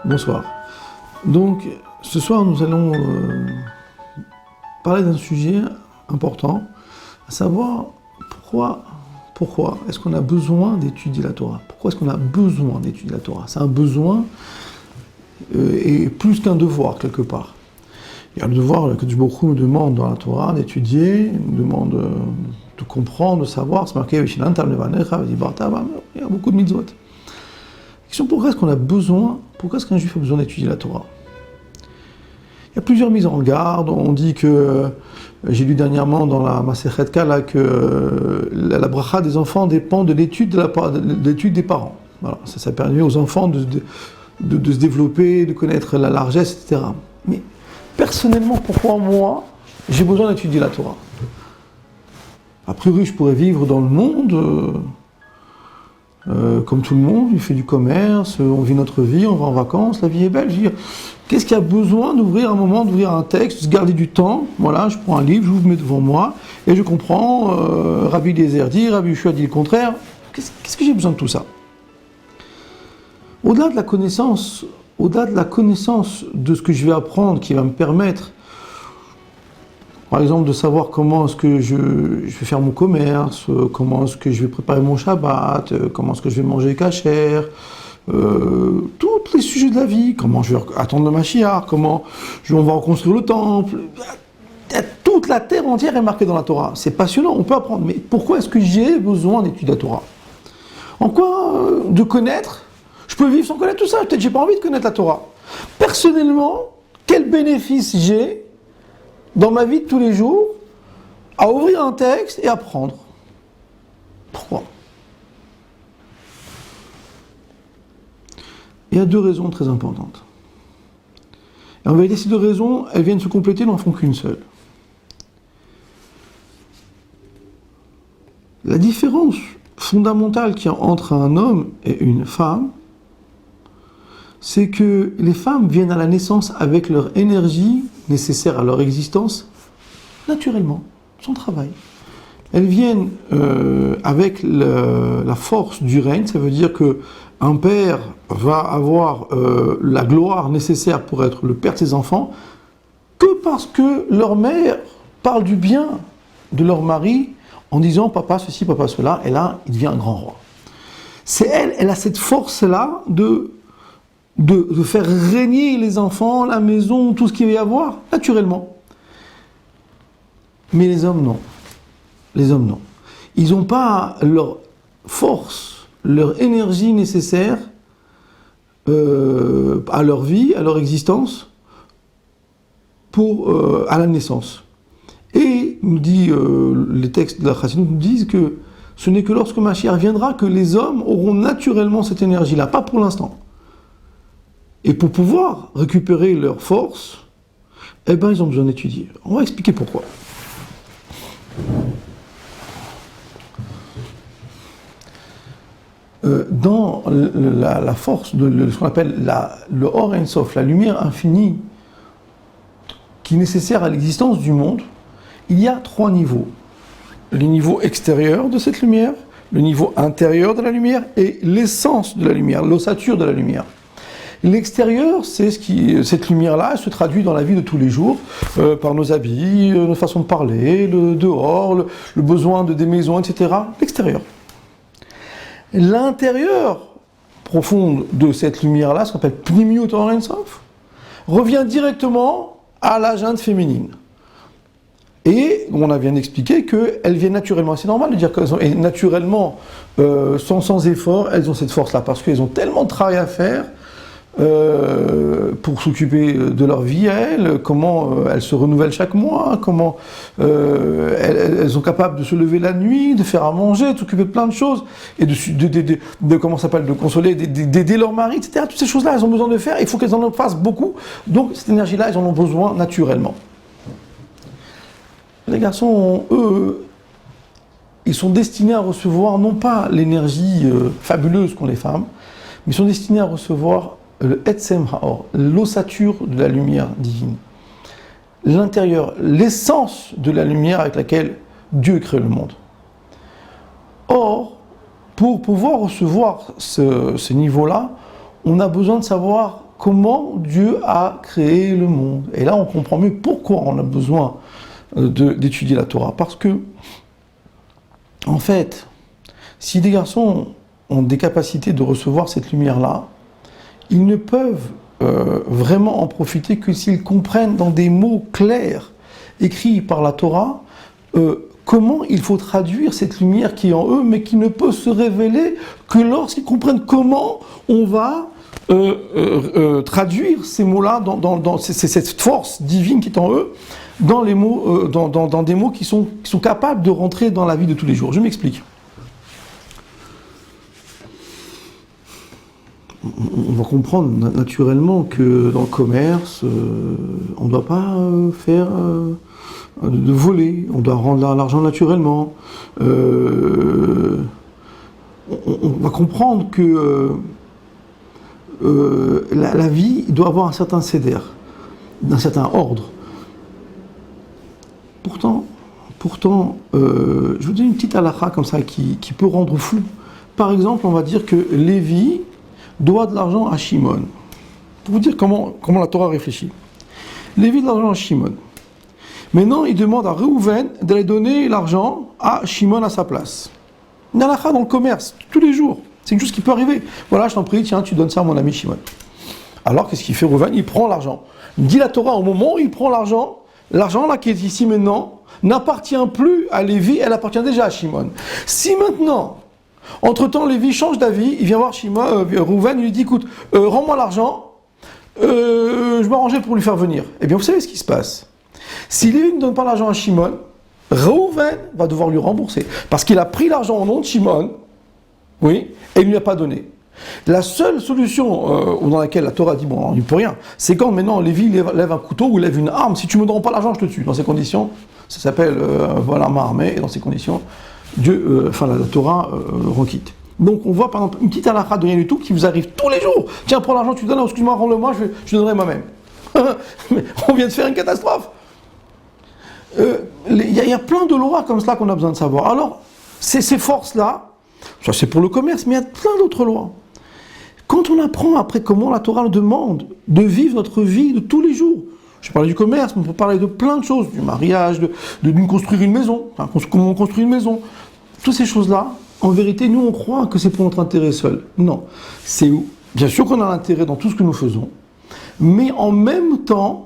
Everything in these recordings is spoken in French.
Bonsoir. Donc, ce soir, nous allons parler d'un sujet important, à savoir pourquoi est-ce qu'on a besoin d'étudier la Torah? Pourquoi est-ce qu'on a besoin d'étudier la Torah? C'est un besoin et plus qu'un devoir, quelque part. Il y a le devoir que Dieu nous demande dans la Torah d'étudier, nous demande de comprendre, de savoir. C'est marqué, il y a beaucoup de mitzvot. La question, pourquoi est-ce qu'un juif a besoin d'étudier la Torah? Il y a plusieurs mises en garde. On dit que, j'ai lu dernièrement dans la Masechet Kala que la bracha des enfants dépend de l'étude des parents. Voilà, ça permet aux enfants de se développer, de connaître la largesse, etc. Mais personnellement, pourquoi moi, j'ai besoin d'étudier la Torah? A priori, je pourrais vivre dans le monde comme tout le monde, il fait du commerce, on vit notre vie, on va en vacances, la vie est belle. Je veux dire, qu'est-ce qu'il y a besoin d'ouvrir un texte, de se garder du temps? Voilà, je prends un livre, je vous mets devant moi, et je comprends, Rabbi Eliezer dit, Rabbi Yehoshua dit le contraire. Qu'est-ce que j'ai besoin de tout ça? Au-delà de la connaissance de ce que je vais apprendre, qui va me permettre, par exemple, de savoir comment est-ce que je vais faire mon commerce, comment est-ce que je vais préparer mon Shabbat, comment est-ce que je vais manger kasher, tous les sujets de la vie, comment je vais attendre le Mashiach, on va reconstruire le temple. Toute la terre entière est marquée dans la Torah. C'est passionnant, on peut apprendre. Mais pourquoi est-ce que j'ai besoin d'étudier la Torah? En quoi de connaître? Je peux vivre sans connaître tout ça. Peut-être j'ai pas envie de connaître la Torah. Personnellement, quel bénéfice j'ai dans ma vie de tous les jours à ouvrir un texte et apprendre? Pourquoi? Il y a deux raisons très importantes. Et en vérité, ces deux raisons, elles viennent se compléter, n'en font qu'une seule. La différence fondamentale qu'il y a entre un homme et une femme, c'est que les femmes viennent à la naissance avec leur énergie nécessaire à leur existence, naturellement, son travail. Elles viennent avec la force du règne, ça veut dire qu'un père va avoir la gloire nécessaire pour être le père de ses enfants, que parce que leur mère parle du bien de leur mari en disant papa ceci, papa cela, et là, il devient un grand roi. C'est elle a cette force-là de faire régner les enfants, la maison, tout ce qu'il va y avoir, naturellement. Mais les hommes, non. Les hommes, non. Ils n'ont pas leur force, leur énergie nécessaire à leur vie, à leur existence, à la naissance. Et, nous dit les textes de la Chassidut nous disent que ce n'est que lorsque Mashiach viendra que les hommes auront naturellement cette énergie-là, pas pour l'instant. Et pour pouvoir récupérer leur force, eh ben, ils ont besoin d'étudier. On va expliquer pourquoi. Dans la force de ce qu'on appelle le Or Ein Sof, la lumière infinie qui est nécessaire à l'existence du monde, il y a trois niveaux. Le niveau extérieur de cette lumière, le niveau intérieur de la lumière et l'essence de la lumière, l'ossature de la lumière. L'extérieur, c'est cette lumière-là, elle se traduit dans la vie de tous les jours, par nos habits, notre façon de parler, le dehors, le besoin des maisons, etc. L'extérieur. L'intérieur profond de cette lumière-là, ce qu'on appelle Pnimiut Or Ein Sof, revient directement à la junte féminine. Et on a bien expliqué qu'elles viennent naturellement. C'est normal de dire qu'elles ont, et naturellement, sans effort, elles ont cette force-là, parce qu'elles ont tellement de travail à faire, pour s'occuper de leur vie à elles, comment elles se renouvellent chaque mois, comment elles sont capables de se lever la nuit, de faire à manger, de s'occuper de plein de choses, et de consoler, d'aider leur mari, etc. Toutes ces choses-là, elles ont besoin de faire, il faut qu'elles en fassent beaucoup, donc cette énergie-là, elles en ont besoin naturellement. Les garçons, eux, ils sont destinés à recevoir non pas l'énergie fabuleuse qu'ont les femmes, mais ils sont destinés à recevoir le Etzem Haor, l'ossature de la lumière divine. L'intérieur, l'essence de la lumière avec laquelle Dieu crée le monde. Or, pour pouvoir recevoir ce niveau-là, on a besoin de savoir comment Dieu a créé le monde. Et là, on comprend mieux pourquoi on a besoin d'étudier la Torah. Parce que, en fait, si des garçons ont des capacités de recevoir cette lumière-là, ils ne peuvent vraiment en profiter que s'ils comprennent dans des mots clairs, écrits par la Torah, comment il faut traduire cette lumière qui est en eux, mais qui ne peut se révéler que lorsqu'ils comprennent comment on va traduire ces mots-là, c'est cette force divine qui est en eux, dans les mots, dans des mots qui sont capables de rentrer dans la vie de tous les jours. Je m'explique. On va comprendre naturellement que dans le commerce, on ne doit pas faire de voler, on doit rendre l'argent naturellement. On va comprendre que la vie doit avoir un certain céder, un certain ordre. Pourtant, je vous donne une petite halakha comme ça qui peut rendre fou. Par exemple, on va dire que Lévi doit de l'argent à Shimon. Pour vous dire comment la Torah réfléchit. Lévi doit de l'argent à Shimon. Maintenant, il demande à Réhouven d'aller donner l'argent à Shimon à sa place. Une halakha dans le commerce, tous les jours. C'est une chose qui peut arriver. Voilà, je t'en prie, tiens, tu donnes ça à mon ami Shimon. Alors, qu'est-ce qu'il fait Réhouven? Il prend l'argent. Il dit la Torah, au moment où il prend l'argent là qui est ici maintenant, n'appartient plus à Lévi, elle appartient déjà à Shimon. Si maintenant, entre-temps, Lévi change d'avis, il vient voir Réhouven, il lui dit, écoute, rends-moi l'argent, je m'arrangeais pour lui faire venir. Eh bien, vous savez ce qui se passe. Si Lévi ne donne pas l'argent à Shimon, Réhouven va devoir lui rembourser. Parce qu'il a pris l'argent au nom de Shimon, oui, et il ne lui a pas donné. La seule solution dans laquelle la Torah dit, bon, il ne peut rien, c'est quand maintenant Lévi lève un couteau ou lève une arme, si tu ne me donnes pas l'argent, je te tue. Dans ces conditions, ça s'appelle voilà, main armée, et dans ces conditions, Dieu, la Torah requitte. Donc on voit par exemple une petite halakha de rien du tout qui vous arrive tous les jours. Tiens, prends l'argent, tu donnes, excuse-moi, rends-le-moi, je donnerai moi-même. Mais on vient de faire une catastrophe. Il y a plein de lois comme cela qu'on a besoin de savoir. Alors, ces forces-là, ça c'est pour le commerce, mais il y a plein d'autres lois. Quand on apprend après comment la Torah nous demande de vivre notre vie de tous les jours, je parlais du commerce, mais on peut parler de plein de choses, du mariage, de construire une maison, enfin, comment on construit une maison, toutes ces choses-là, en vérité, nous on croit que c'est pour notre intérêt seul. Non, c'est bien sûr qu'on a l'intérêt dans tout ce que nous faisons, mais en même temps,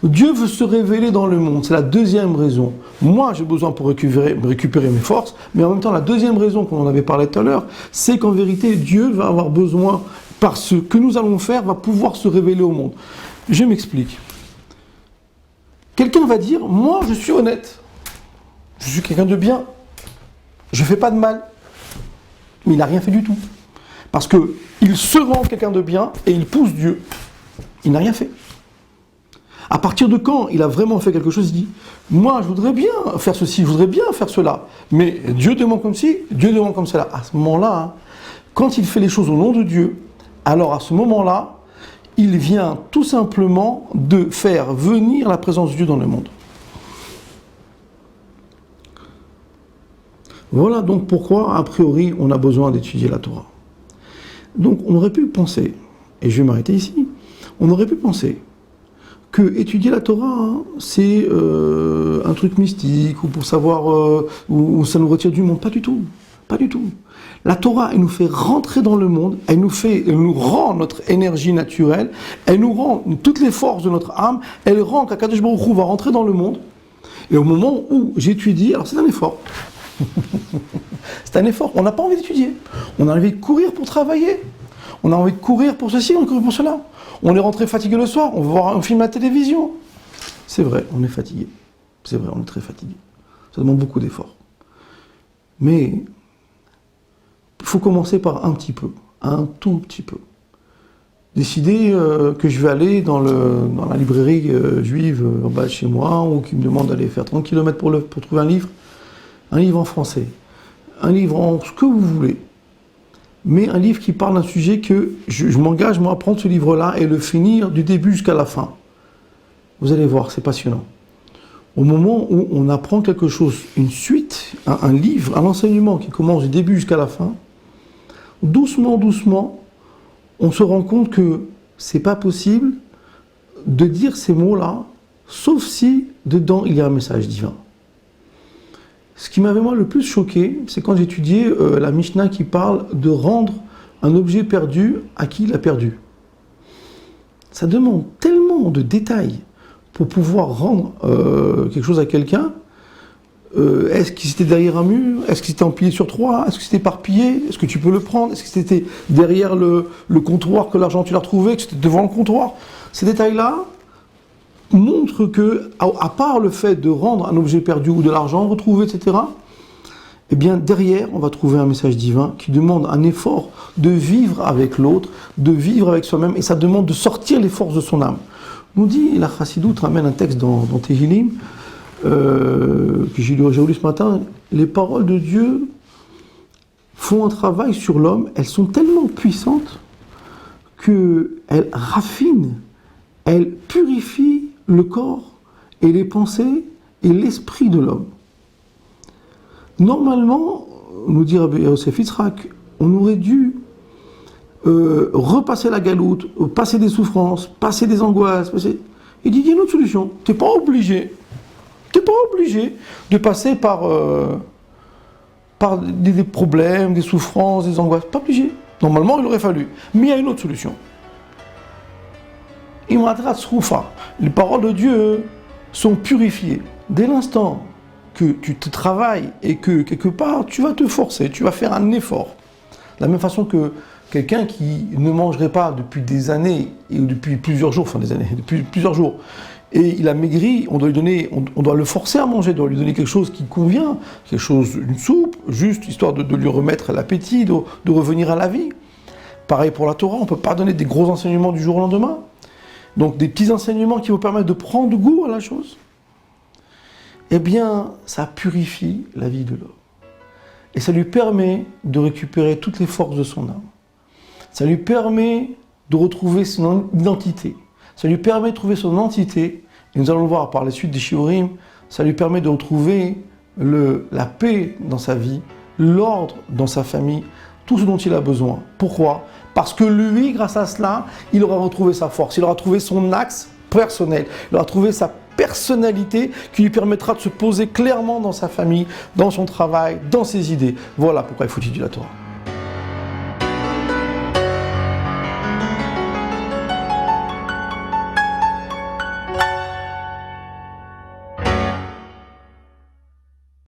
Dieu veut se révéler dans le monde, c'est la deuxième raison. Moi, j'ai besoin pour récupérer mes forces, mais en même temps, la deuxième raison qu'on en avait parlé tout à l'heure, c'est qu'en vérité, Dieu va avoir besoin, par ce que nous allons faire, va pouvoir se révéler au monde. Je m'explique. Quelqu'un va dire, moi, je suis honnête, je suis quelqu'un de bien, je ne fais pas de mal, mais il n'a rien fait du tout. Parce qu'il se rend quelqu'un de bien et il pousse Dieu. Il n'a rien fait. À partir de quand il a vraiment fait quelque chose, il dit, moi je voudrais bien faire ceci, je voudrais bien faire cela, mais Dieu demande comme ci, Dieu demande comme cela. À ce moment-là, quand il fait les choses au nom de Dieu, alors à ce moment-là, il vient tout simplement de faire venir la présence de Dieu dans le monde. Voilà donc pourquoi, a priori, on a besoin d'étudier la Torah. Donc on aurait pu penser, et je vais m'arrêter ici, on aurait pu penser que étudier la Torah, hein, c'est un truc mystique, ou pour savoir où ça nous retire du monde. Pas du tout. Pas du tout. La Torah, elle nous fait rentrer dans le monde, elle nous rend notre énergie naturelle, elle nous rend toutes les forces de notre âme, elle rend qu'Akadosh Baruch Hu va rentrer dans le monde. Et au moment où j'étudie, alors c'est un effort. C'est un effort. On n'a pas envie d'étudier. On a envie de courir pour travailler. On a envie de courir pour ceci, on courir pour cela. On est rentré fatigué le soir, on va voir un film à la télévision. C'est vrai, on est fatigué. C'est vrai, on est très fatigué. Ça demande beaucoup d'efforts. Mais il faut commencer par un petit peu, un tout petit peu. Décider que je vais aller dans la librairie juive en bas de chez moi, ou qui me demande d'aller faire 30 km pour trouver un livre en français, un livre en ce que vous voulez. Mais un livre qui parle d'un sujet que je m'engage moi à prendre ce livre-là et le finir du début jusqu'à la fin. Vous allez voir, c'est passionnant. Au moment où on apprend quelque chose, une suite, un livre, un enseignement qui commence du début jusqu'à la fin, doucement, doucement, on se rend compte que c'est pas possible de dire ces mots-là, sauf si dedans il y a un message divin. Ce qui m'avait moi le plus choqué, c'est quand j'étudiais la Mishnah qui parle de rendre un objet perdu à qui l'a perdu. Ça demande tellement de détails pour pouvoir rendre quelque chose à quelqu'un. Est-ce qu'il était derrière un mur? Est-ce qu'il était empilé sur trois? Est-ce que c'était éparpillé? Est-ce que tu peux le prendre? Est-ce que c'était derrière le comptoir que l'argent tu l'as retrouvé? Que c'était devant le comptoir? Ces détails-là montrent que, à part le fait de rendre un objet perdu ou de l'argent retrouvé, etc., eh bien derrière, on va trouver un message divin qui demande un effort de vivre avec l'autre, de vivre avec soi-même, et ça demande de sortir les forces de son âme. Nous dit la Chassidoute, ramène un texte dans Tehillim, que j'ai lu ce matin, les paroles de Dieu font un travail sur l'homme, elles sont tellement puissantes qu'elles raffinent, elles purifient le corps et les pensées et l'esprit de l'homme. Normalement, nous dit Rabbi Yosef Yitzhak, on aurait dû repasser la galoute, passer des souffrances, passer des angoisses. Il dit, il y a une autre solution. Tu n'es pas obligé de passer par des problèmes, des souffrances, des angoisses. Pas obligé. Normalement, il aurait fallu. Mais il y a une autre solution. Les paroles de Dieu sont purifiées. Dès l'instant que tu te travailles et que quelque part tu vas te forcer, tu vas faire un effort. De la même façon que quelqu'un qui ne mangerait pas depuis des années, et depuis plusieurs jours, depuis plusieurs jours, et il a maigri, on doit le forcer à manger, on doit lui donner quelque chose qui convient, une soupe, juste histoire de lui remettre l'appétit, de revenir à la vie. Pareil pour la Torah, on ne peut pas donner des gros enseignements du jour au lendemain. Donc des petits enseignements qui vous permettent de prendre goût à la chose. Eh bien, ça purifie la vie de l'homme. Et ça lui permet de récupérer toutes les forces de son âme. Ça lui permet de retrouver son identité. Ça lui permet de trouver son entité. Et nous allons le voir par la suite des Shiurim. Ça lui permet de retrouver la paix dans sa vie, l'ordre dans sa famille, tout ce dont il a besoin. Pourquoi? Parce que lui, grâce à cela, il aura retrouvé sa force. Il aura trouvé son axe personnel. Il aura trouvé sa personnalité qui lui permettra de se poser clairement dans sa famille, dans son travail, dans ses idées. Voilà pourquoi il faut étudier la Torah.